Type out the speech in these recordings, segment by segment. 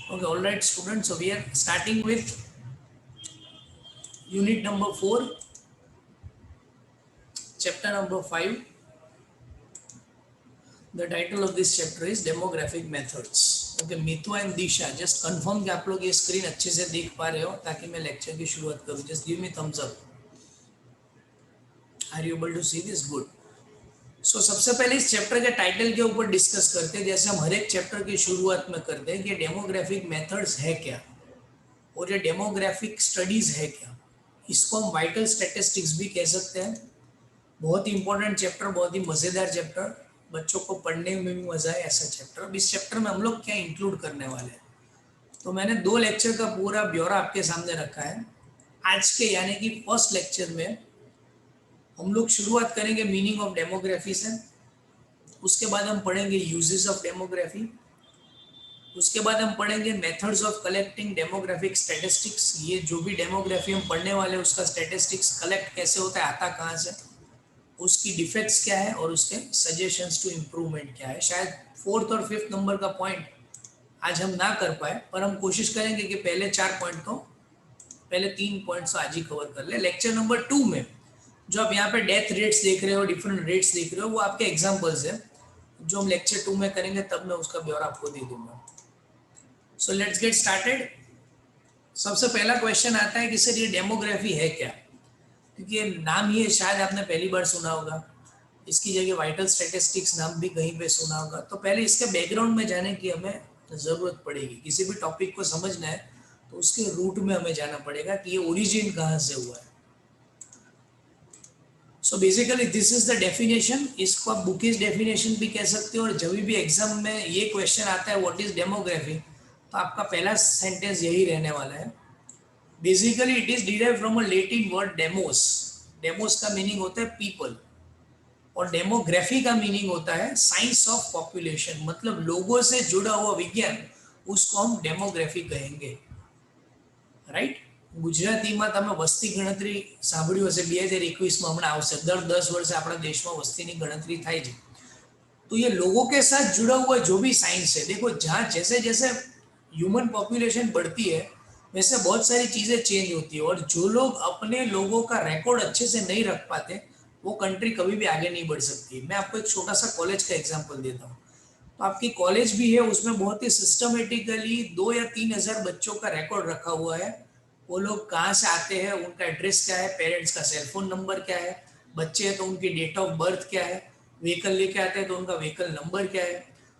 Okay, all right, students. So we are starting with unit number 4, chapter number 5. The title of this chapter is demographic methods. Okay, Mitu and Disha, just confirm कि आप लोग ये screen अच्छे से देख पा रहे हो ताकि मैं लेक्चर की शुरुआत करूँ. Just give me thumbs up. Are you able to see this? Good. So सबसे पहले इस चैप्टर के टाइटल के ऊपर डिस्कस करते हैं, जैसे हम हर एक चैप्टर की शुरुआत में करते हैं कि डेमोग्राफिक मेथड्स है क्या और ये डेमोग्राफिक स्टडीज है क्या. इसको हम वाइटल स्टैटिस्टिक्स भी कह सकते हैं. बहुत ही इंपॉर्टेंट चैप्टर, बहुत ही मजेदार चैप्टर, बच्चों को पढ़ने में भी मजा आए ऐसा चैप्टर. अब इस चैप्टर में हम लोग क्या इंक्लूड करने वाले हैं, तो मैंने 2 लेक्चर का पूरा ब्यौरा आपके सामने रखा है. आज के यानी कि फर्स्ट लेक्चर में हम लोग शुरुआत करेंगे मीनिंग ऑफ डेमोग्राफी से. उसके बाद हम पढ़ेंगे यूजेस ऑफ डेमोग्राफी. उसके बाद हम पढ़ेंगे methods of collecting demographic statistics. ये जो भी डेमोग्राफी हम पढ़ने वाले हैं उसका स्टैटिस्टिक्स कलेक्ट कैसे होता है, आता कहाँ से, उसकी डिफेक्ट्स क्या है और उसके सजेशंस टू इम्प्रूवमेंट क्या है. शायद 4th और 5th नंबर का पॉइंट आज हम ना कर पाए, पर हम कोशिश करेंगे कि पहले 4 पॉइंट तो पहले 3 पॉइंट्स आज ही कवर कर ले. लेक्चर नंबर 2 में जो आप यहाँ पे डेथ रेट्स देख रहे हो, डिफरेंट रेट्स देख रहे हो, वो आपके एग्जाम्पल्स है. जो हम लेक्चर 2 में करेंगे तब मैं उसका ब्यौरा आपको दे दूंगा. So let's get started. सबसे पहला क्वेश्चन आता है कि सर ये डेमोग्राफी है क्या, क्योंकि ये नाम ही है, शायद आपने पहली बार सुना होगा. इसकी जगह वाइटल स्टैटिस्टिक्स नाम भी कहीं पे सुना होगा. तो पहले इसके बैकग्राउंड में जाने की हमें ज़रूरत पड़ेगी. किसी भी टॉपिक को समझना है तो उसके रूट में हमें जाना पड़ेगा कि ये ओरिजिन कहाँ से हुआ है. So basically this is the definition. इसको आप बुकिश डेफिनेशन भी कह सकते हो. और जब भी एग्जाम में ये क्वेश्चन आता है व्हाट इज डेमोग्राफी, तो आपका पहला सेंटेंस यही रहने वाला है. Basically it is derived from a Latin word demos. Demos का मीनिंग होता है पीपल और डेमोग्राफी का मीनिंग होता है साइंस ऑफ पॉपुलेशन. मतलब लोगों से जुड़ा हुआ विज्ञान, उसको हम डेमोग्राफी कहेंगे. રાઈટ. ગુજરાતીમાં તમે વસ્તી ગણતરી સાંભળ્યું હશે, 2021માં હમણાં આવશે. દર 10 વર્ષે આપણા દેશમાં વસ્તીની ગણતરી થાય છે. तो ये लोगों के साथ जुड़ा हुआ जो भी साइंस है, देखो जहाँ जैसे जैसे ह्यूमन पॉपुलेशन बढ़ती है वैसे बहुत सारी चीज़ें चेंज होती है. और जो लोग अपने लोगों का रिकॉर्ड अच्छे से नहीं रख पाते वो कंट्री कभी भी आगे नहीं बढ़ सकती. मैं आपको एक छोटा सा कॉलेज का एग्जांपल देता हूँ. तो आपकी कॉलेज भी है, उसमें बहुत ही सिस्टमेटिकली 2 या 3 हज़ार बच्चों का रिकॉर्ड रखा हुआ है. वो लोग कहाँ से आते हैं, उनका एड्रेस क्या है, पेरेंट्स का सेलफोन नंबर क्या है, बच्चे हैं तो उनकी डेट ऑफ बर्थ क्या है, व्हीकल लेके आते हैं तो उनका व्हीकल नंबर क्या है,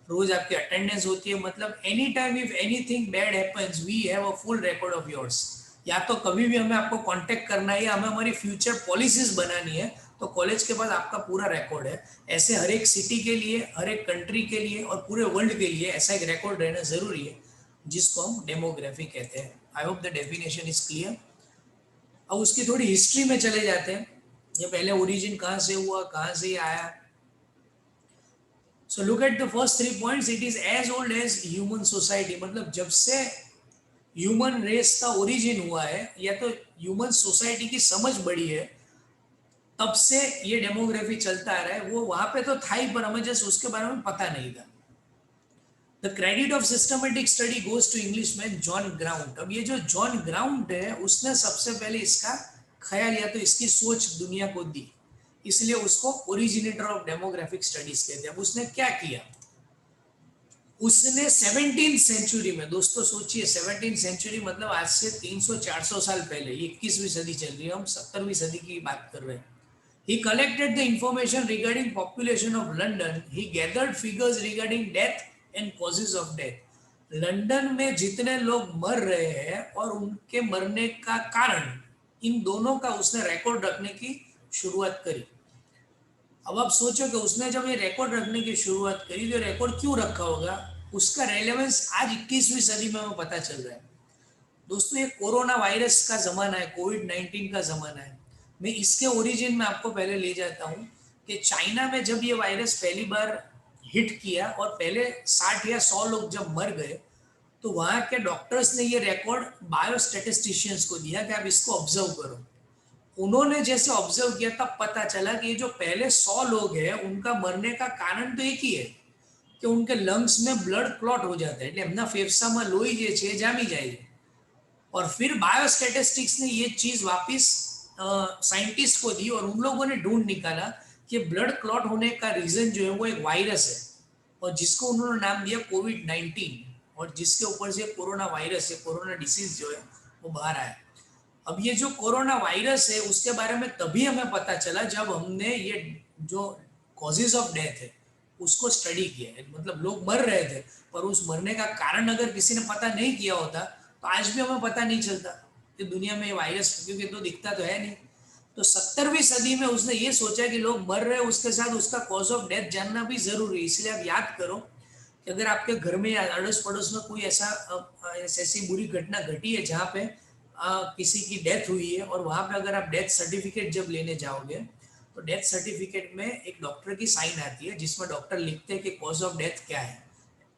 रोज आपकी अटेंडेंस होती है. मतलब any time if anything bad happens we have a full record of yours. या तो कभी भी हमें आपको कांटेक्ट करना है या हमें हमारी फ्यूचर पॉलिसीज बनानी है तो कॉलेज के बाद आपका पूरा रिकॉर्ड है. ऐसे हर एक सिटी के लिए, हर एक कंट्री के लिए और पूरे वर्ल्ड के लिए ऐसा एक रिकॉर्ड रहना जरूरी है, जिसको हम डेमोग्राफी कहते हैं. I hope the definition is clear. अब उसकी थोड़ी हिस्ट्री में चले जाते हैं. ये पहले ओरिजिन कहाँ से हुआ, कहाँ से आया. So look at the first 3 points. It is as old as human society. मतलब जब से ह्यूमन रेस का ओरिजिन हुआ है या तो ह्यूमन सोसाइटी की समझ बढ़ी है, तब से ये डेमोग्राफी चलता आ रहा है. वो वहां पे तो था ही, पर हमें जस्ट उसके बारे में पता नहीं था. The credit of systematic study goes to English man John Graunt. अब ये जो जॉन ग्राउंड है उसने सबसे पहले इसका ख्याल या तो इसकी सोच दुनिया को दी, इसलिए उसको ओरिजिनेटर ऑफ डेमोग्राफिक स्टडीज कहते हैं. अब उसने क्या किया, उसने 17th सेंचुरी में, दोस्तों सोचिए 17th सेंचुरी मतलब आज से 300-400 साल पहले, 21वीं सदी चल रही है, हम 17वीं सदी की बात कर रहे हैं. He collected the information regarding population of London. He gathered figures regarding death and causes of death. London में जितने लोग मर रहे हैं और उनके मरने का कारण, इन दोनों का उसने रिकॉर्ड रखने की शुरुआत करी. अब आप सोचो कि उसने जब ये रिकॉर्ड रखने की शुरुआत करी तो रिकॉर्ड क्यों रखा होगा, उसका रेलेवेंस आज 21वीं सदी में हमें पता चल रहा है. दोस्तों ये कोरोना वायरस का जमाना है, कोविड-19 का जमाना है. मैं इसके ओरिजिन में आपको पहले ले जाता हूँ कि चाइना में जब ये वायरस पहली बार हिट किया और पहले 60 या 100 लोग जब मर गए, तो वहाँ के डॉक्टर्स ने ये रिकॉर्ड बायोस्टैटिस्टिशियंस को दिया कि आप इसको ऑब्जर्व करो. उन्होंने जैसे ऑब्जर्व किया तब पता चला कि जो पहले 100 लोग हैं उनका मरने का कारण तो एक ही है, કે ઉનકે લંગ્સ में બ્લડ ક્લોટ हो जाता है, એટલે એમના ફેફસામાં લોહી જે છે એ જામી જાય છે. और फिर बायोस्टैटिस्टिक्स ने ये चीज वापस साइंटिस्ट को दी और उन लोगों ने ढूंढ निकाला कि ब्लड क्लॉट होने का रीजन जो है वो एक वायरस है, और जिसको उन्होंने नाम दिया कोविड-19, और जिसके ऊपर से कोरोना वायरस है, कोरोना डिसीज जो है वो बाहर आया. अब ये जो कोरोना वायरस है उसके बारे में तभी हमें पता चला जब हमने ये जो कॉजेज ऑफ डेथ है उसको स्टडी किया है. मतलब लोग मर रहे थे, पर उस मरने का कारण अगर किसी ने पता नहीं किया होता तो आज भी हमें पता नहीं चलता कि दुनिया में ये वायरस, क्योंकि तो दिखता तो है नहीं. तो 17वीं सदी में उसने ये सोचा कि लोग मर रहे हैं, उसके साथ उसका कॉज ऑफ डेथ जानना भी जरूरी है. इसलिए आप याद करो कि अगर आपके घर में या अड़ोस पड़ोस में कोई ऐसी बुरी घटना घटी है जहाँ पे किसी की डेथ हुई है, और वहाँ पे अगर आप डेथ सर्टिफिकेट जब लेने जाओगे तो डेथ सर्टिफिकेट में एक डॉक्टर की साइन आती है जिसमें डॉक्टर लिखते हैं कि कॉज ऑफ डेथ क्या है.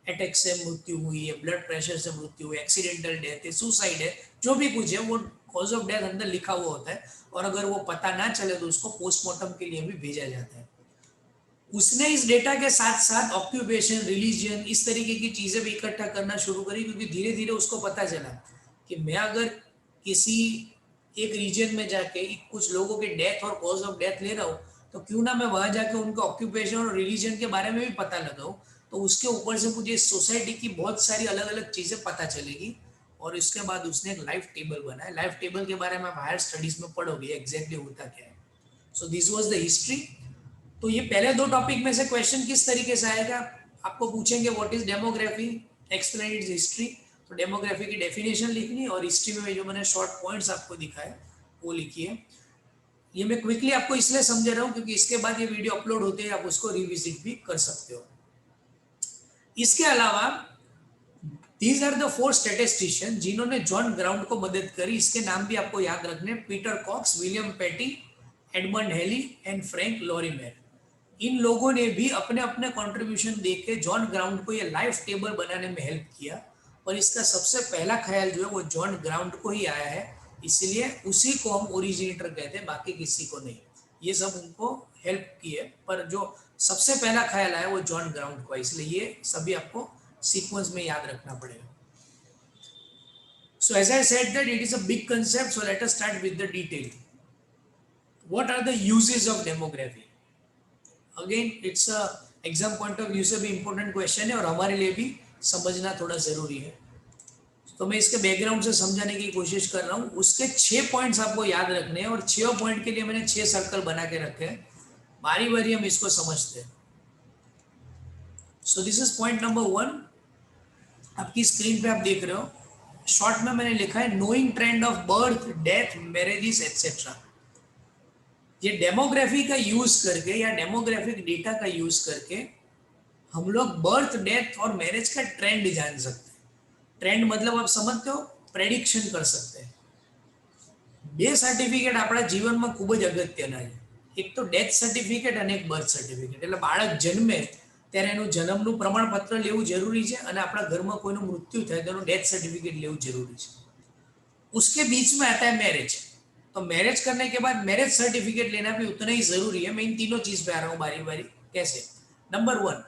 अटैक से मृत्यु हुई है, ब्लड प्रेशर से मृत्यु हुई, एक्सीडेंटल डेथ है, सुसाइड है, जो भी कुछ है वो कॉज ऑफ डेथ अंदर लिखा हुआ होता है. और अगर वो पता ना चले तो उसको पोस्टमार्टम के लिए भी भेजा जाता है. उसने इस डेटा के साथ साथ ऑक्यूपेशन, रिलीजन, इस तरीके की चीजें भी इकट्ठा करना शुरू करी, क्योंकि धीरे धीरे उसको पता चला कि मैं अगर किसी एक रीजन में जाके कुछ लोगों के डेथ और कॉज ऑफ डेथ ले रहा हूँ तो क्यों ना मैं वहां जाके उनके ऑक्यूपेशन और रिलीजन के बारे में भी पता लगाऊं. तो उसके ऊपर से मुझे सोसाइटी की बहुत सारी अलग अलग चीजें पता चलेगी. और इसके बाद उसने एक लाइफ टेबल बनाया. लाइफ टेबल के बारे में आप हायर स्टडीज में पढ़ोगे एग्जैक्टली होता क्या है. So this was the history. तो ये पहले दो टॉपिक में से क्वेश्चन किस तरीके से आएगा, आपको पूछेंगे what is demography, explain it's history. तो डेमोग्राफी की डेफिनेशन लिखनी है, और हिस्ट्री में जो मैंने शॉर्ट पॉइंट्स आपको दिखाए वो लिखिए. ये मैं क्विकली आपको इसलिए समझा रहा हूँ क्योंकि इसके बाद ये वीडियो अपलोड होते हैं, आप उसको रिविजिट भी कर सकते हो. इसके अलावा दीज आर द 4 स्टैटिस्टिशियन जिन्होंने जॉन ग्राउंड को मदद करी. इसके नाम भी आपको याद रखने, पीटर कॉक्स, विलियम पेटी, एडमंड हेली एंड फ्रैंक लॉरिमेर. इन लोगों ने भी अपने अपने कंट्रीब्यूशन देके जॉन ग्राउंड को ये लाइफ टेबल बनाने में हेल्प किया. और इसका सबसे पहला ख्याल जो है वो जॉन ग्राउंड को ही आया है, इसलिए उसी को हम ओरिजिनेटर कहते हैं, बाकी किसी को नहीं. ये सब उनको हेल्प की है, पर जो सबसे पहला ख्याल आया वो जॉन ग्राउंड को है, इसलिए ये सभी आपको सीक्वेंस में याद रखना पड़ेगा. So as I said that it is a big concept, so let us start with the detail. What are the uses of demography? Again, it's a exam point of view से भी important question है और हमारे लिए भी समझना थोड़ा जरूरी है. तो मैं इसके बैकग्राउंड से समझाने की कोशिश कर रहा हूँ. उसके 6 पॉइंट्स आपको याद रखने हैं, और 6 पॉइंट के लिए मैंने 6 सर्कल बना के रखे हैं. बारी बारी हम इसको समझते हैं. So this is point number 1. आपकी स्क्रीन पे आप देख रहे हो, शॉर्ट में मैंने लिखा है knowing trend of birth, death, marriages etcetera. ये डेमोग्राफी का यूज करके या डेमोग्राफिक डेटा का यूज करके हम लोग बर्थ, डेथ और मैरिज का ट्रेंड जान सकते हैं. ट्रेंड मतलब आप समझते हो, प्रेडिक्शन कर सकते हैं. બે સર્ટિફિકેટ આપણા જીવનમાં ખૂબ જ અગત્યના છે. એક તો ડેથ સર્ટિફિકેટ અને એક બર્થ સર્ટિફિકેટ. એટલે બાળક જન્મે ત્યારે એનું જન્મનું પ્રમાણપત્ર લેવું જરૂરી છે, અને આપણા ઘરમાં કોઈનું મૃત્યુ થાય તો એનું ડેથ સર્ટિફિકેટ લેવું જરૂરી છે. उसके बीच में आता है मैरिज. तो मैरिज करने के बाद मैरिज सर्टिफिकेट लेना भी उतना ही जरूरी है. मैं इन तीनों चीज पे आ रहा हूँ बारी बारी. कैसे? नंबर 1,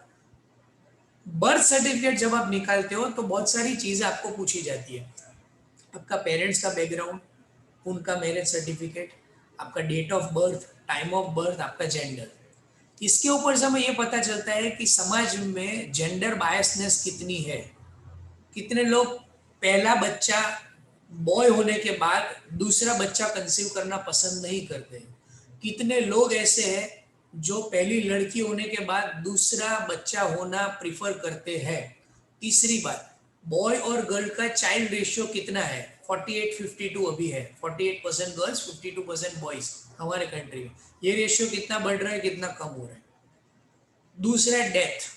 बर्थ सर्टिफिकेट जब आप निकालते हो तो बहुत सारी चीजें आपको पूछी जाती है. आपका पेरेंट्स का बैकग्राउंड, उनका मैरिज सर्टिफिकेट, आपका date of birth, time of birth, आपका जेंडर. इसके ऊपर से हमें ये पता चलता है कि समाज में जेंडर बायसनेस कितनी है. कितने लोग पहला बच्चा बॉय होने के बाद दूसरा बच्चा कंसीव करना पसंद नहीं करते हैं. कितने लोग ऐसे हैं जो पहली लड़की होने के बाद दूसरा बच्चा होना प्रिफर करते हैं. तीसरी बात, बॉय और गर्ल का चाइल्ड रेशियो कितना है? 48-52 अभी है. 48% गर्ल्स, 52% बॉयज हमारे कंट्री में. ये रेशियो कितना बढ़ रहा है, कितना कम हो रहा है? दूसरा, डेथ.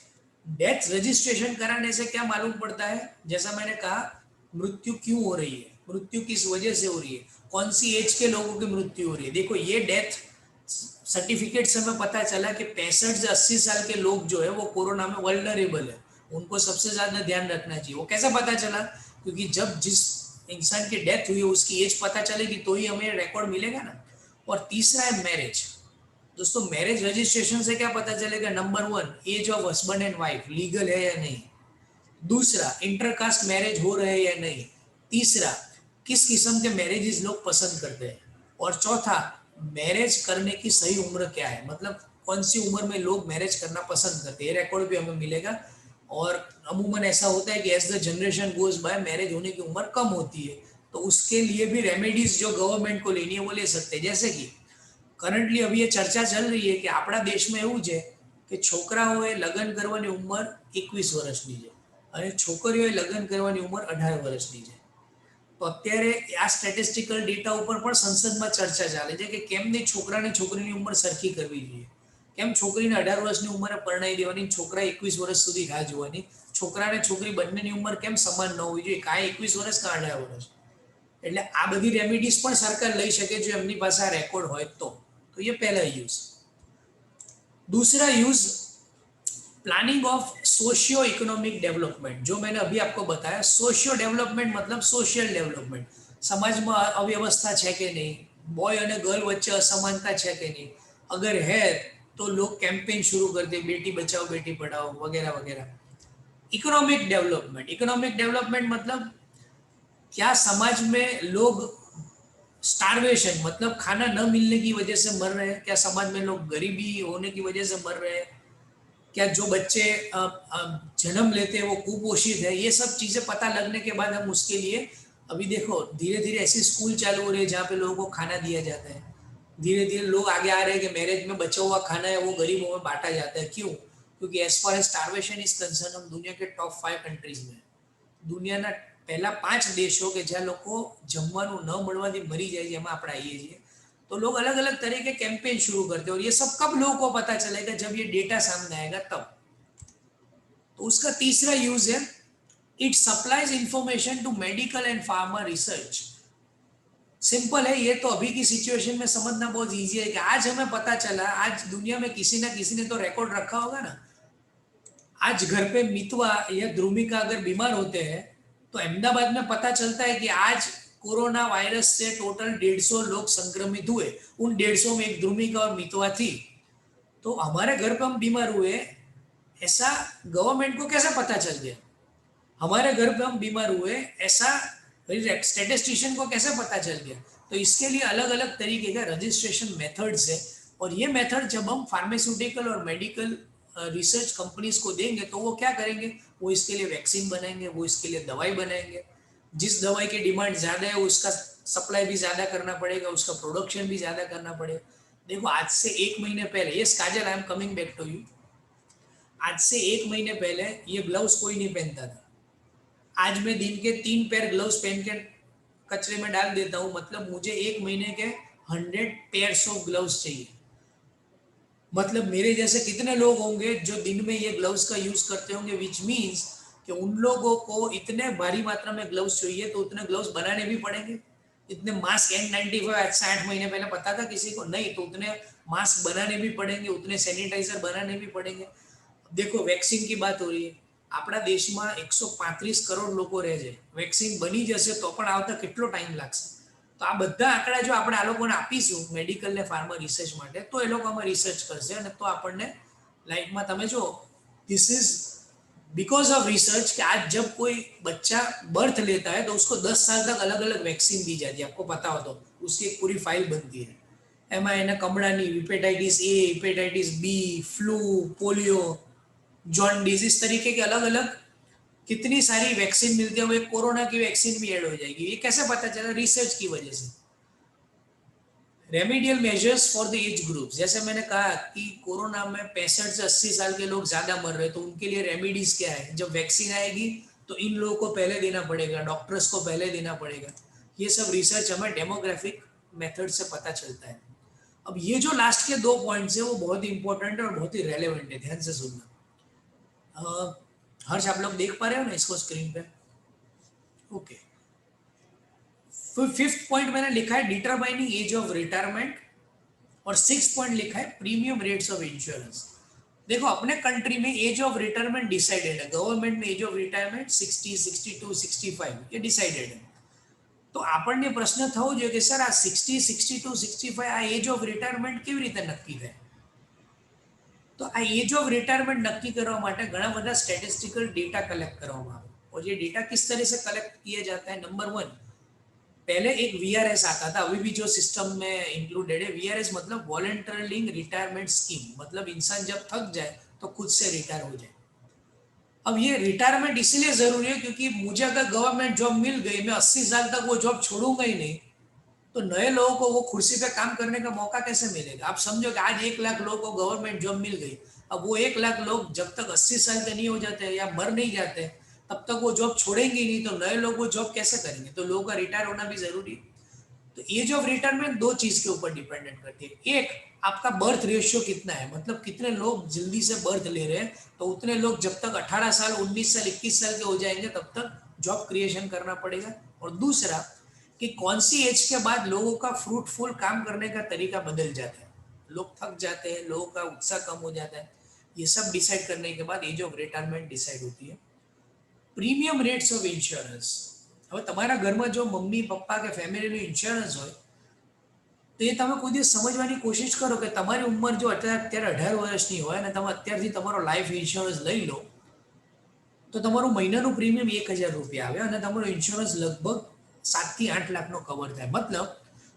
डेथ रजिस्ट्रेशन कराने से क्या मालूम पड़ता है? जैसा मैंने कहा, मृत्यु क्यों हो रही है, मृत्यु किस वजह से हो रही है, कौन सी एज के लोगों की मृत्यु हो रही है. देखो, ये डेथ सर्टिफिकेट से हमें पता चला कि 65 से 80 साल के लोग जो है वो कोरोना में वल्नरेबल है, उनको सबसे ज्यादा ध्यान रखना चाहिए. वो कैसा पता चला? क्योंकि जब जिस इंसान की डेथ हुई है उसकी एज पता चलेगी तो ही हमें रिकॉर्ड मिलेगा ना. और तीसरा है मैरिज. दोस्तों मैरिज रजिस्ट्रेशन से क्या पता चलेगा? Number 1, age of husband and wife legal है या नहीं। दूसरा, इंटरकास्ट मैरिज हो रहे हैं या नहीं। तीसरा, किस किस्म के मैरिजेस लोग पसंद करते हैं। और चौथा, मैरिज करने की सही उम्र क्या है, मतलब कौन सी उम्र में लोग मैरिज करना पसंद करते हैं, ये रिकॉर्ड भी हमें मिलेगा। और अमूमन ऐसा होता है कि as the generation goes by marriage होने की उम्र कम होती है, तो उसके लिए भी रेमेडीज जो गवर्नमेंट को लेनी है वो ले सकते हैं। जैसे कि કરન્ટલી હવે એ ચર્ચા ચાલ રહી है कि આપણા દેશમાં એવું છે કે છોકરાઓએ લગ્ન કરવાની ઉંમર 21 વર્ષની છે અને છોકરીઓએ લગ્ન કરવાની ઉંમર 18 વર્ષની છે। તો અત્યારે આ સ્ટેટિસ્ટિકલ ડેટા ઉપર પણ સંસદમાં ચર્ચા ચાલે છે કે કેમ નહીં છોકરાને છોકરીની ઉંમર સરખી કરવી જોઈએ, કેમ છોકરીને 18 વર્ષની ઉંમરે પરણાવી દેવાની, છોકરા 21 વર્ષ સુધી રાહ જોવાની, છોકરાને છોકરી બંનેની ઉંમર કેમ સમાન ન હોવી જોઈએ, કાંઈ 21 વર્ષ કાં 18 વર્ષ। એટલે આ બધી રેમેડીઝ પણ સરકાર લઈ શકે જો એમની પાસે આ રેકોર્ડ હોય तो ये पहला यूज। दूसरा use, planning of socio economic development. जो मैंने अभी आपको बताया, सोशियो डेवलपमेंट मतलब सोशल डेवलपमेंट, समाज में अव्यवस्था है कि नहीं, बॉय और गर्ल वच्चे असमानता है कि नहीं, अगर है तो लोग कैंपेन शुरू कर दे, बेटी बचाओ बेटी पढ़ाओ वगैरह वगैरह। इकोनॉमिक डेवलपमेंट, इकोनॉमिक डेवलपमेंट मतलब क्या समाज में लोग स्टारवेशन मतलब खाना न मिलने की वजह से मर रहे हैं, क्या समाज में लोग गरीबी होने की वजह से मर रहे हैं, क्या जो बच्चे जन्म लेते हैं वो कुपोषित है, ये सब चीजें पता लगने के बाद हम उसके लिए, अभी देखो धीरे धीरे ऐसे स्कूल चालू हो रहे हैं जहाँ पे लोगों को खाना दिया जाता है। धीरे धीरे लोग आगे आ रहे हैं कि मैरिज में बचा हुआ खाना है वो गरीबों में बांटा जाता है। क्यों? क्योंकि as far as starvation is concern हम दुनिया के टॉप 5 कंट्रीज में, દુનિયાના પહેલા 5 દેશો કે જ્યાં લોકો જમવાનું ન મળવાથી મરી જાય છે એમાં આપણે આવીએ છીએ। तो लोग अलग अलग तरह के कैंपेन शुरू करते हैं और ये सब कब लोगों को पता चलेगा? जब ये डेटा सामने आएगा तब। तो उसका तीसरा यूज है, it supplies information to medical and pharma research. Simple है ये, तो अभी की सिचुएशन में समझना बहुत इजी है कि आज हमें पता चला, आज दुनिया में किसी ना किसी ने तो रिकॉर्ड रखा होगा ना, आज घर पे मितवा या ध्रुमिका अगर बीमार होते हैं तो अहमदाबाद में पता चलता है कि आज कोरोना वायरस से टोटल 150 लोग संक्रमित हुए, उन 150 में एक ध्रुमिका और मितवा थी। तो हमारे घर पे हम बीमार हुए, ऐसा गवर्नमेंट को कैसे पता चल गया? हमारे घर पे हम बीमार हुए ऐसा स्टेटिस्टिशियन को कैसे पता चल गया? तो इसके लिए अलग अलग तरीके का रजिस्ट्रेशन मेथड्स है, और ये मेथड जब हम फार्मास्यूटिकल और मेडिकल रिसर्च कंपनीज को देंगे तो वो क्या करेंगे? वो इसके लिए वैक्सीन बनाएंगे, वो इसके लिए दवाई बनाएंगे। जिस दवाई की डिमांड ज़्यादा है उसका सप्लाई भी ज़्यादा करना पड़ेगा, उसका प्रोडक्शन भी ज़्यादा करना पड़ेगा। देखो आज से 1 महीने पहले, ये Kajal, I am coming back to you, आज से 1 महीने पहले ये ग्लव्स कोई नहीं पहनता था। आज मैं दिन के 3 पेयर ग्लव्स पहन के कचरे में डाल देता हूँ, मतलब मुझे 1 महीने के 100 पेयर्स ऑफ ग्लव्स चाहिए। मतलब मेरे जैसे कितने लोग होंगे जो दिन में ये ग्लव्स का यूज करते होंगे, विच मीन्स कि उन लोगों को इतने भारी मात्रा में ग्लव्स चाहिए, तो उतने ग्लव्स बनाने भी पड़ेंगे। इतने मास्क N95 आज से 8 महीने पहले पता था किसी को? नहीं। तो उतने मास्क बनाने भी पड़ेंगे, उतने सैनिटाइजर बनाने भी पड़ेंगे। देखो वैक्सीन की बात हो रही है, આપણા દેશમાં 135 કરોડ લોકો રહે છે, વેક્સિન બની જશે તો પણ આવતા કેટલો ટાઈમ લાગશે? તો આ બધા આંકડા જો આપણે આ લોકોને આપીશું મેડિકલ ને ફાર્મા રિસર્ચ માટે, તો એ લોકો આમાં રિસર્ચ કરશે અને તો આપણને લાઈફમાં તમે જો this is because of research कि आज जब कोई बच्चा बर्थ लेता है तो उसको 10 साल तक अलग अलग वैक्सीन दी जाती है, आपको पता हो तो उसकी एक पूरी फाइल बनती है। એમાં એના કમળાની, hepatitis A, hepatitis B, flu, polio, jaundice, इस तरीके के अलग अलग कितनी सारी वैक्सीन मिलती है। वो एक कोरोना की वैक्सीन भी ऐड हो जाएगी। ये कैसे पता चला? रिसर्च की वजह से। Remedial measures for the age group, जैसे मैंने कहा कि कोरोना में 65 से 80 साल के लोग ज्यादा मर रहे हैं, तो उनके लिए रेमेडीज क्या है? जब वैक्सीन आएगी तो इन लोगों को पहले देना पड़ेगा, डॉक्टर्स को पहले देना पड़ेगा। ये सब रिसर्च हमें डेमोग्राफिक मेथड से पता चलता है। अब ये जो लास्ट के 2 पॉइंट्स है वो बहुत ही इंपॉर्टेंट है और बहुत ही रेलेवेंट है, ध्यान से सुनना। हर्ष आप लोग देख पा रहे हो ना इसको स्क्रीन पे? ओके। 5th पॉइंट मैंने लिखा है डिटरमाइनिंग एज ऑफ रिटायरमेंट, और 6th पॉइंट लिखा है प्रीमियम रेट्स ऑफ इंश्योरेंस। देखो अपने कंट्री में एज ऑफ रिटायरमेंट डिसाइडेड है, गवर्नमेंट में एज ऑफ रिटायरमेंट 60, 62, 65 ये डिसाइडेड है। तो આપણને પ્રશ્ન થવો જોઈએ કે સર આ 60, 62, 65 આ એજ ઓફ રિટાયરમેન્ટ કેવી રીતે નક્કી થાય? તો આ એજ ઓફ રિટાયરમેન્ટ નક્કી કરવા માટે ઘણા બધા સ્ટેટિસ્ટિકલ डेटा कलेक्ट કરવામાં આવે और ये डेटा किस तरह से कलेक्ट किया जाता है नंबर 1 पहले एक वीआरएस आता था अभी भी जो सिस्टम में इंक्लूडेड है वीआरएस मतलब वॉलंटरी रिटायरमेंट स्कीम मतलब इंसान जब थक जाए तो खुद से रिटायर हो जाए अब ये रिटायरमेंट इसलिए जरूरी है क्योंकि मुझे अगर गवर्नमेंट जॉब मिल गई मैं 80 साल तक वो जॉब छोड़ूंगा ही नहीं तो नए लोगों को वो कुर्सी पे काम करने का मौका कैसे मिलेगा आप समझो कि आज 1 लाख लोगों को गवर्नमेंट जॉब मिल गई अब वो 1 लाख लोग जब तक 80 साल के नहीं हो जाते या मर नहीं जाते तब तक वो जॉब छोड़ेंगे ही नहीं तो नए लोग वो जॉब कैसे करेंगे तो लोगों का रिटायर होना भी जरूरी है तो एज ऑफ रिटायरमेंट दो चीज के ऊपर डिपेंडेंट करती है एक आपका बर्थ रेशियो कितना है मतलब कितने लोग जल्दी से बर्थ ले रहे हैं तो उतने लोग जब तक 18 साल 19 साल 21 साल के हो जाएंगे तब तक जॉब क्रिएशन करना पड़ेगा और दूसरा कि कौन सी एज के बाद लोगों का फ्रूटफुल काम करने का तरीका बदल जाता है लोग थक जाते हैं लोगों का उत्साह कम हो जाता है ये सब डिसाइड करने के बाद एज ऑफ रिटायरमेंट डिसाइड होती है प्रीमियम रेट्स ऑफ इंश्योरेंस હવે તમારા ઘરમાં જો મમ્મી પપ્પા કે ફેમિલીનું ઇન્સ્યોરન્સ હોય તો એ તમે કોઈ દિવસ સમજવાની કોશિશ કરો કે તમારી ઉંમર જો અત્યારે 18 વર્ષની હોય અને તમે અત્યારથી તમારો લાઈફ ઇન્સ્યોરન્સ લઈ લો તો તમારું મહિનાનું પ્રીમિયમ 1000 રૂપિયા આવે અને તમારો ઇન્સ્યોરન્સ લગભગ 7 થી 8 લાખનો કવર થાય मतलब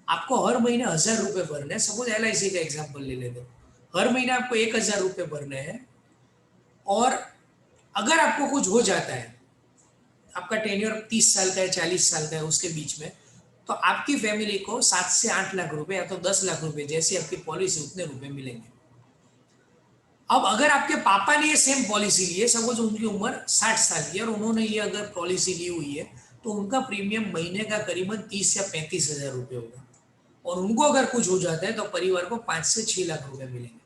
आपको हर महीने 1000 रुपये भरने हैं सपोज LIC का एग्जाम्पल ले लेते हर महीने आपको 1000 रुपये भरने हैं और अगर आपको कुछ हो जाता है आपका टेन्योर 30 साल का है 40 साल का है उसके बीच में तो आपकी फैमिली को 7 से 8 लाख रुपए या तो 10 लाख रुपए जैसी आपकी पॉलिसी उतने रुपए मिलेंगे अब अगर आपके पापा ने ये सेम पॉलिसी ली है सपोज उनकी उम्र 60 साल की और उन्होंने ये अगर पॉलिसी ली हुई है तो उनका प्रीमियम महीने का करीबन 30 या 35 हजार रुपये होगा और उनको अगर कुछ हो जाता है तो परिवार को 5 से 6 लाख रुपए मिलेंगे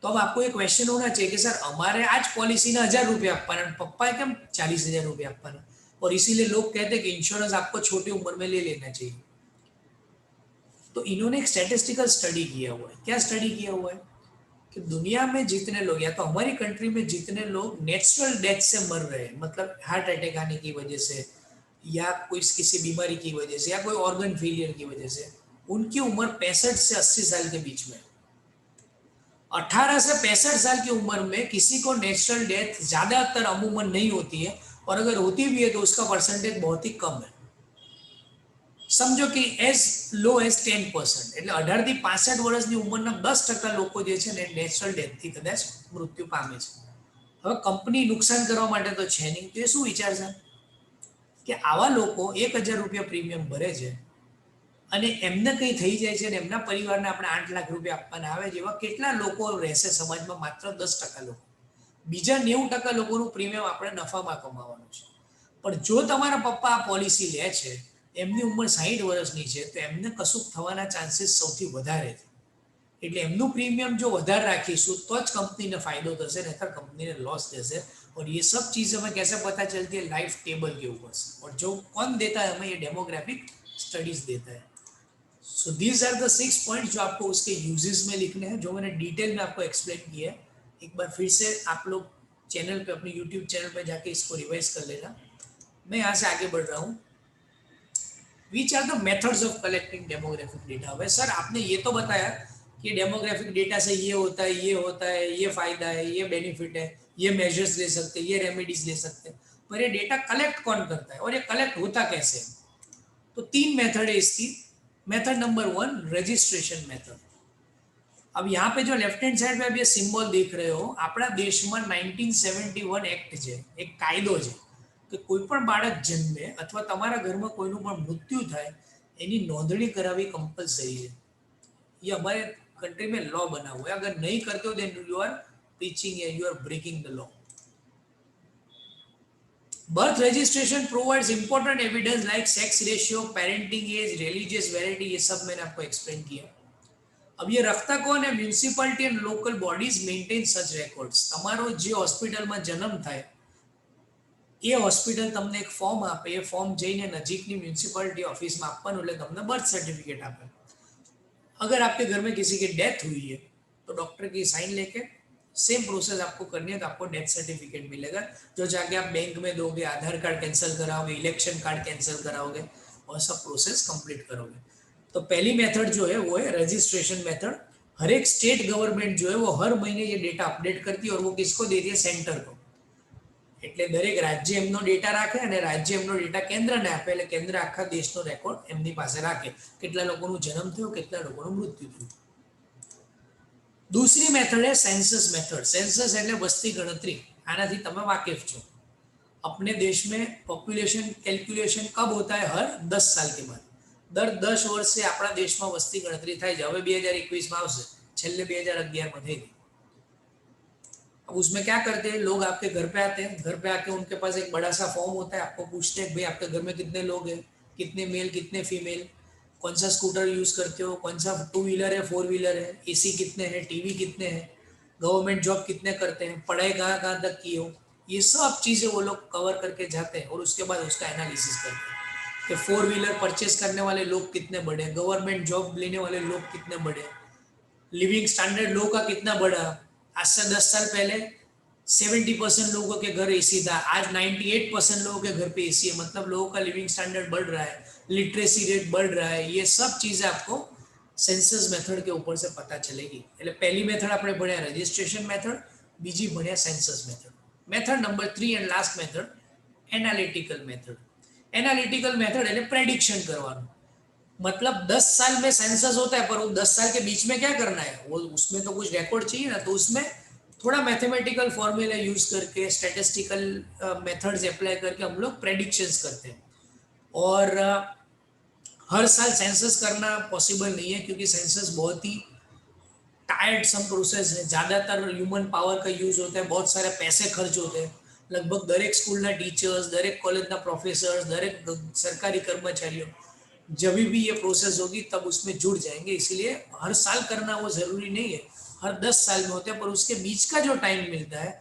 तो अब आपको एक क्वेश्चन होना चाहिए कि सर हमारे आज पॉलिसी ने 1000 रुपये આપવાના पप्पा કેમ 40,000 रुपये આપવાના और इसीलिए लोग कहते हैं कि इंश्योरेंस आपको छोटी उम्र में ले लेना चाहिए तो इन्होंने एक स्टैटिस्टिकल स्टडी किया हुआ है क्या स्टडी किया हुआ है कि दुनिया में जितने लोग या तो हमारी कंट्री में जितने लोग नेचुरल डेथ से मर रहे हैं मतलब हार्ट अटैक आने की वजह से या कोई किसी बीमारी की वजह से या कोई ऑर्गन फेलियर की वजह से उनकी उम्र 65 से 80 साल के बीच में 18 से 65 साल की उम्र में किसी को नेचुरल डेथ ज्यादातर अमूमन नहीं होती है और अगर होती भी है तो उसका परसेंटेज बहुत ही कम है समझो कि एज लो एज 10% એટલે 18 થી 65 વર્ષની ઉંમરના 10% લોકો જે છે ને નેચરલ ડેથથી કદાચ મૃત્યુ પામે છે હવે કંપની નુકસાન કરવા માટે તો છે નહીં તો એ શું વિચારશે કે આવા લોકો 1000 રૂપિયા પ્રીમિયમ ભરે છે અને એમને કંઈ થઈ જાય છે ને એમના પરિવારને આપણે 8 લાખ રૂપિયા આપવાના આવે જેવા કેટલા લોકો રહેશે સમાજમાં માત્ર 10% લોકો બીજા 90% લોકોનું પ્રીમિયમ આપણે નફામાં કમાવાનું છે પણ જો તમારા પપ્પા આ પોલિસી લે છે એમની ઉંમર 60 વર્ષની છે તો એમને કશું થવાના ચાન્સીસ સૌથી વધારે છે એટલે એમનું પ્રીમિયમ જો વધારે રાખીશું તો જ કંપનીને ફાયદો થશે નહીતર કંપનીને लॉस जैसे और ये सब चीज़ हमें कैसे पता चलती है लाइफ टेबल के ऊपर से और जो कौन देता है हमें ये डेमोग्राफिक स्टडीज देता है so these are the 6 points जो आपको उसके यूजेस में लिखने हैं जो मैंने डिटेल में आपको एक्सप्लेन किया है एक बार फिर से आप लोग चैनल पे अपने यूट्यूब चैनल पे जाके इसको रिवाइज कर लेना मैं यहाँ से आगे बढ़ रहा हूँ which are the methods of collecting demographic data वै सर आपने ये तो बताया कि डेमोग्राफिक डेटा से ये होता है ये फायदा है ये बेनिफिट है ये मेजर्स ले सकते हैं ये रेमेडीज ले सकते हैं पर ये डेटा कलेक्ट कौन करता है और ये कलेक्ट होता कैसे तो 3 मेथड है इसकी मेथड नंबर 1 रजिस्ट्रेशन मेथड अब यहाँ पे जो लेफ्ट हैंड साइड पे आप ये सिंबल देख रहे हो अपना देश में 1971 एक्ट है एक कायदो है कि कोई पण बाळक जन्मे अथवा तमारा घर में कोईनु पण मृत्यु थाय एनी नोंधणी करावी कंपलसरी है ये हमारे कंट्री में लॉ बना हुआ है अगर नहीं करते हो then you are breaching you are breaking the law birth registration provides important evidence like sex ratio parenting age religious variety ये सब मैंने आपको एक्सप्लेन किया अब ये रखता कौन है municipality and local bodies maintain such records तमारो जे हॉस्पिटल में जन्म थाय ये हॉस्पिटल तमने एक फॉर्म आपे ये फॉर्म जईने नजीकनी म्युनिसिपालिटी ऑफिस में आपवानुं એટલે તમને बर्थ सर्टिफिकेट आपे अगर आपके घर में किसी की डेथ हुई है तो डॉक्टर की साइन लेके सेम प्रोसेस आपको करनी है तो आपको डेथ सर्टिफिकेट मिलेगा जो जाके आप बैंक में दोगे आधार कार्ड कैंसिल कराओगे इलेक्शन कार्ड कैंसिल कराओगे और सब प्रोसेस कंप्लीट करोगे तो पहली मेथड जो है वो है रजिस्ट्रेशन मेथड हर एक स्टेट गवर्नमेंट जो है वो हर महीने ये डेटा अपडेट करती है और वो किसको देती है? सेंटर को. એટલે દરેક રાજ્ય એમનો ડેટા રાખે અને રાજ્ય એમનો ડેટા કેન્દ્રને આપે એટલે કેન્દ્ર આખા દેશનો રેકોર્ડ એમની પાસે રાખે કેટલા લોકોનો જન્મ થયો કેટલા લોકોનું મૃત્યુ થયું. दूसरी मेथड है सेंसस मेथड. सेंसस એટલે વસ્તી ગણતરી. આનાથી તમે વાકેફ છો. अपने देश में पॉपुलेशन कैलकुलेशन कब होता है? हर 10 साल के बाद. दर 10 વર્ષે આપણા દેશમાં વસ્તી ગણતરી થાય છે. હવે 2021 માં આવશે, છેલ્લે 2011 માં થઈ હતી. अब उसमें क्या करते हैं लोग? आपके घर पे आते हैं, घर पे आके उनके पास एक बड़ा सा फॉर्म होता है, आपको पूछते हैं भाई आपके घर में कितने लोग हैं, कितने मेल कितने फीमेल, कौन सा स्कूटर यूज करते हो, कौन सा 2 व्हीलर है 4 व्हीलर है, एसी कितने हैं, टीवी कितने हैं, गवर्नमेंट जॉब कितने करते हैं, पढ़ाई कहाँ कहाँ तक की हो, ये सब चीज़ें वो लोग कवर करके जाते हैं और उसके बाद उसका एनालिसिस करते हैं कि 4 व्हीलर परचेस करने वाले लोग कितने बड़े, गवर्नमेंट जॉब लेने वाले लोग कितने बड़े, लिविंग स्टैंडर्ड लोगों का कितना बढ़ा. आज से 10 साल पहले 70% लोगों के घर एसी था, आज 98% लोगों के घर पे एसी है. मतलब लोगों का लिविंग स्टैंडर्ड बढ़ रहा है, लिटरेसी रेट बढ़ रहा है. ये सब चीजें आपको सेंसस मेथड के ऊपर से पता चलेगी. એટલે પહેલી મેથડ આપણે ભણ્યા રજિસ્ટ્રેશન મેથડ, બીજી ભણ્યા census method. Method number 3 and last method analytical method. Analytical method એટલે प्रेडिक्शन करवाना. मतलब 10 साल में सेंसस होता है पर वो 10 साल के बीच में क्या करना है, वो उसमें तो कुछ रिकॉर्ड चाहिए ना, तो उसमें थोड़ा मैथमेटिकल फॉर्मूला यूज करके स्टैटिस्टिकल मेथड्स अप्लाई करके हम लोग प्रेडिक्शंस करते हैं. और हर साल सेंसस करना पॉसिबल नहीं है क्योंकि सेंसस बहुत ही टायर्ड सम प्रोसेस है. ज़्यादातर ह्यूमन पावर का यूज होता है, बहुत सारे पैसे खर्च होते हैं. लगभग दरेक स्कूलના ટીચર્સ, દરેક કોલેજના પ્રોફેસર્સ, દરેક सरकारी कर्मचारियों जब भी ये प्रोसेस होगी तब उसमें जुड़ जाएंगे. इसलिए हर साल करना वो जरूरी नहीं है, हर 10 साल में होता है. पर उसके बीच का जो टाइम मिलता है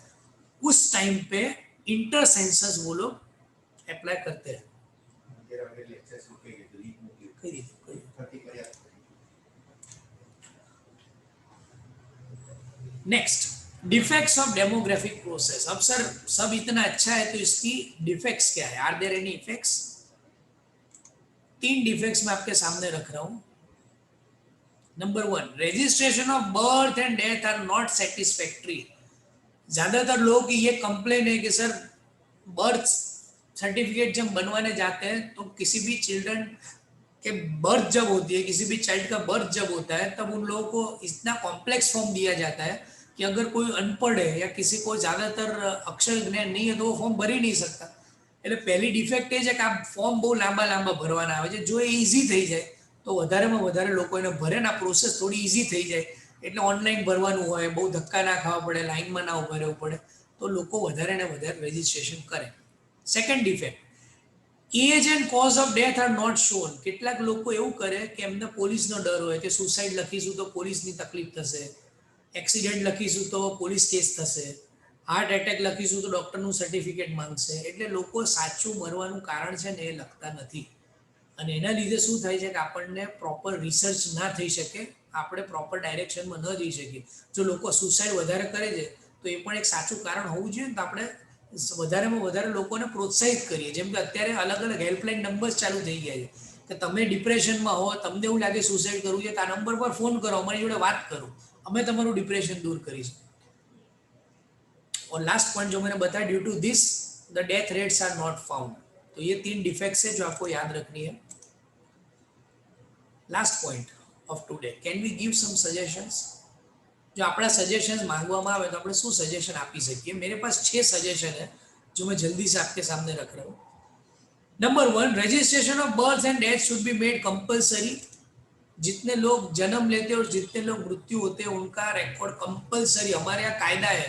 उस टाइम पे इंटर सेंसस वो लोग अप्लाई करते हैं. Next, defects of demographic process. अब सर सब इतना अच्छा है तो इसकी डिफेक्ट्स क्या है? Are there any effects? 3 defects मैं आपके सामने रख रहा हूं. Number 1, registration of birth and death are not satisfactory. ज्यादातर लोगों की ये कंप्लेन है कि सर बर्थ सर्टिफिकेट जब बनवाने जाते हैं तो किसी भी चिल्ड्रन के बर्थ जब होती है, किसी भी चाइल्ड का बर्थ जब होता है तब उन लोगों को इतना कॉम्प्लेक्स फॉर्म दिया जाता है कि अगर कोई अनपढ़ है या किसी को ज्यादातर अक्षर ज्ञान नहीं है तो वो फॉर्म भरी नहीं सकता. એટલે પહેલી ડિફેક્ટ એ છે કે આ ફોર્મ બહુ લાંબા લાંબા ભરવાના આવે છે. જો એ ઈઝી થઈ જાય તો વધારેમાં વધારે લોકો એને ભરે ને આ પ્રોસેસ થોડી ઈઝી થઈ જાય એટલે ઓનલાઈન ભરવાનું હોય, બહુ ધક્કા ના ખાવા પડે, લાઈનમાં ના ઉભા રહેવું પડે તો લોકો વધારે ને વધારે રજીસ્ટ્રેશન કરે. Second defect, age and cause of death are not shown. કેટલાક લોકો એવું કરે કે એમને પોલીસનો ડર હોય કે સુસાઇડ લખીશું તો પોલીસની તકલીફ થશે, એક્સિડન્ટ લખીશું તો પોલીસ કેસ થશે, હાર્ટ એટેક લખીશું તો ડૉક્ટરનું સર્ટિફિકેટ માંગશે. એટલે લોકો સાચું મરવાનું કારણ છે ને એ લખતા નથી અને એના લીધે શું થાય છે કે આપણને પ્રોપર રિસર્ચ ના થઈ શકે, આપણે પ્રોપર ડાયરેક્શનમાં ન જઈ શકીએ. જો લોકો સુસાઇડ વધારે કરે છે તો એ પણ એક સાચું કારણ હોવું જોઈએ ને, તો આપણે વધારેમાં વધારે લોકોને પ્રોત્સાહિત કરીએ. જેમ કે અત્યારે અલગ અલગ હેલ્પલાઇન નંબર્સ ચાલુ થઈ ગયા છે કે તમે ડિપ્રેશનમાં હો, તમને એવું લાગે સુસાઇડ કરવું છે તો આ નંબર પર ફોન કરો, અમારી જોડે વાત કરો, અમે તમારું ડિપ્રેશન दूर કરીશું. और लास्ट पॉइंट जो मैंने बताया, due to this the death rates are not found. तो ये 3 डिफेक्ट्स है जो आपको याद रखनी है. Last point of today, can we give some suggestions? जो अपना सजेशंस मांगवामा आवे तो આપણે શું સજેશન આપી શકીએ? मेरे पास 6 सजेशन है जो मैं जल्दी से आपके सामने रख रहा हूँ. Number 1, registration of birth and death should be made compulsory. जितने लोग जन्म लेते हैं और जितने लोग मृत्यु होते हैं उनका रिकॉर्ड कंपलसरी. हमारे यहाँ कायदा है,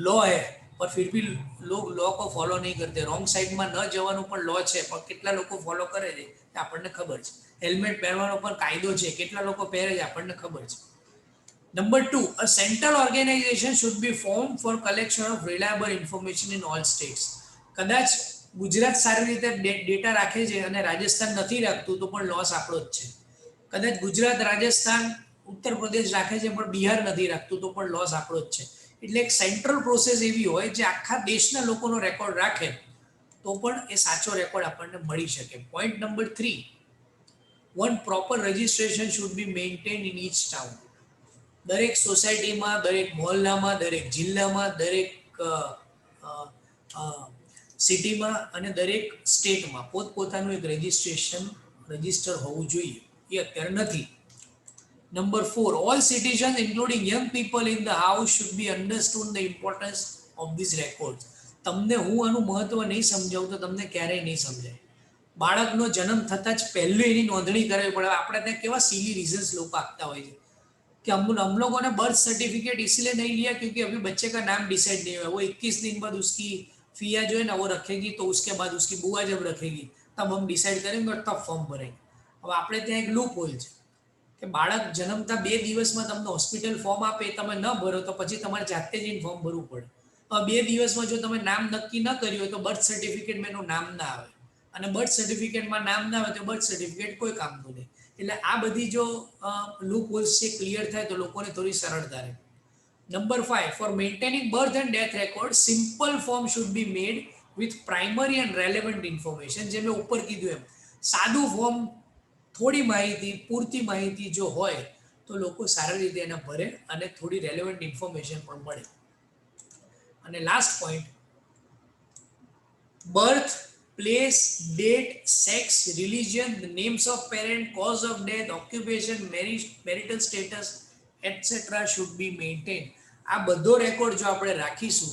लॉ है, पर फिर भी लोग लॉ को फॉलो नहीं करते. रॉन्ग साइड में न जवानो पर लॉ है पर કેટલા લોકો ફોલો કરે છે આપણને ખબર છે. હેલ્મેટ પહેરવાનો પણ કાયદો છે, કેટલા લોકો પહેરે છે આપણને ખબર છે. Number 2, a central organization should be formed for collection of reliable information in all states. કદાચ ગુજરાત સારી રીતે ડેટા રાખે છે અને રાજસ્થાન નથી રાખતું તો પણ લોસ આપણો જ છે. કદાચ ગુજરાત, રાજસ્થાન, ઉત્તર પ્રદેશ રાખે છે પણ બિહાર નથી રાખતું તો પણ લોસ આપણો જ છે. એટલે એક સેન્ટ્રલ પ્રોસેસ એવી હોય જે આખા દેશના લોકોનો રેકોર્ડ રાખે તો પણ એ સાચો રેકોર્ડ આપણને મળી શકે. Point number 3, one proper registration should be maintained in each town. દરેક સોસાયટીમાં, દરેક મોહલ્લામાં, દરેક જિલ્લામાં, દરેક સિટીમાં અને દરેક સ્ટેટમાં પોતપોતાનું એક રજિસ્ટર હોવું જોઈએ. એ અત્યારે નથી. Number 4, all citizens, including young people in the house, should be understood the importance of these records. તમને હું આનું મહત્વ નહીં સમજાવું તો તમને ક્યારેય નહીં સમજાય. બાળકનો જન્મ થતાં જ પહેલું એની નોંધણી કરવી પડે. આપણે ત્યાં કેવા સિલી રીઝન્સ લોકો આપતા હોય છે कि हम लोगों ने बर्थ सर्टिफिकेट इसलिए नहीं लिया क्योंकि अभी बच्चे का नाम डिसाइड नहीं हुआ, वो 21 दिन बाद उसकी फिया जो है ना वो रखेगी, तो उसके बाद उसकी बुआ जब रखेगी तब हम डिसाइड करेंगे और तब फॉर्म भरेंगे. अब આપણે ત્યાં એક લૂપ હોલ છે કે બાળક જન્મતા 2 દિવસમાં તમને હોસ્પિટલ ફોર્મ આપે, તમે ન ભરો તો પછી તમારે જાતે જઈને ફોર્મ ભરવું પડે. હવે 2 દિવસમાં જો તમે નામ નક્કી ન કર્યું હોય તો બર્થ સર્ટિફિકેટમાં એનું નામ ના આવે, અને બર્થ સર્ટિફિકેટમાં નામ ના આવે તો બર્થ સર્ટિફિકેટ કોઈ કામનું નહીં. એટલે આ બધી જો લૂપ હોલ્સ છે ક્લિયર થાય તો લોકોને થોડી સરળતા રહે. Number 5, for maintaining birth and death record simple form should be made with primary and relevant information. જે મેં ઉપર કીધું એમ સાદું ફોર્મ, થોડી માહિતી, પૂરતી માહિતી જો હોય તો લોકો સારી રીતે એને ભરે અને થોડી રેલેવન્ટ ઇન્ફોર્મેશન પણ મળે. અને last point, birth, place, date, sex, religion, the names of parent, cause of death, occupation, marital status, etc. should be maintained. આ બધો રેકોર્ડ જો આપણે રાખીશું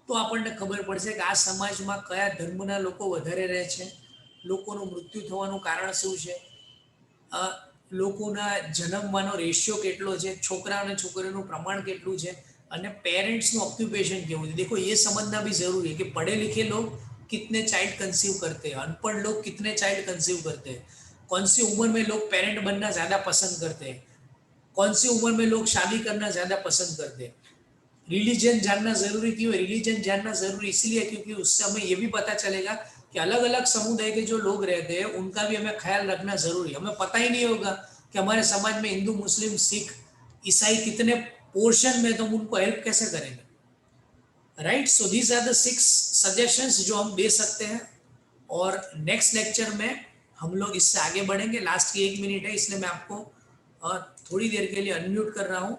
તો આપણને ખબર પડશે કે આ સમાજમાં કયા ધર્મના લોકો વધારે રહે છે, લોકોનું મૃત્યુ થવાનું કારણ શું છે, લોકોના જન્મવાનો રેશિયો કેટલો છે, છોકરા અને છોકરીનું પ્રમાણ કેટલું છે, અને પેરેન્ટ્સનું ઓક્યુપેશન કેવું છે. देखो ये समझना भी जरूरी है कि पढ़े लिखे लोग कितने चाइल्ड कंसीव करते हैं, अनपढ़ लोग कितने चाइल्ड कंसीव करते हैं, कौन सी उम्र में लोग पेरेंट बनना ज़्यादा पसंद करते हैं, कौन सी उम्र में लोग शादी करना ज़्यादा पसंद करते हैं. रिलीजन जानना ज़रूरी क्यों है? रिलीजन जानना ज़रूरी इसलिए क्योंकि उससे हमें ये भी पता चलेगा कि अलग अलग समुदाय के जो लोग रहते हैं उनका भी हमें ख्याल रखना ज़रूरी है. हमें पता ही नहीं होगा कि हमारे समाज में हिंदू, मुस्लिम, सिख, ईसाई कितने पोर्शन में, तो हम उनको हेल्प कैसे करेंगे. Right, so these are the 6 suggestions जो हम दे सकते हैं. और नेक्स्ट लेक्चर में हम लोग इससे आगे बढ़ेंगे. लास्ट की 1 मिनट है इसलिए मैं आपको थोड़ी देर के लिए अनम्यूट कर रहा हूँ.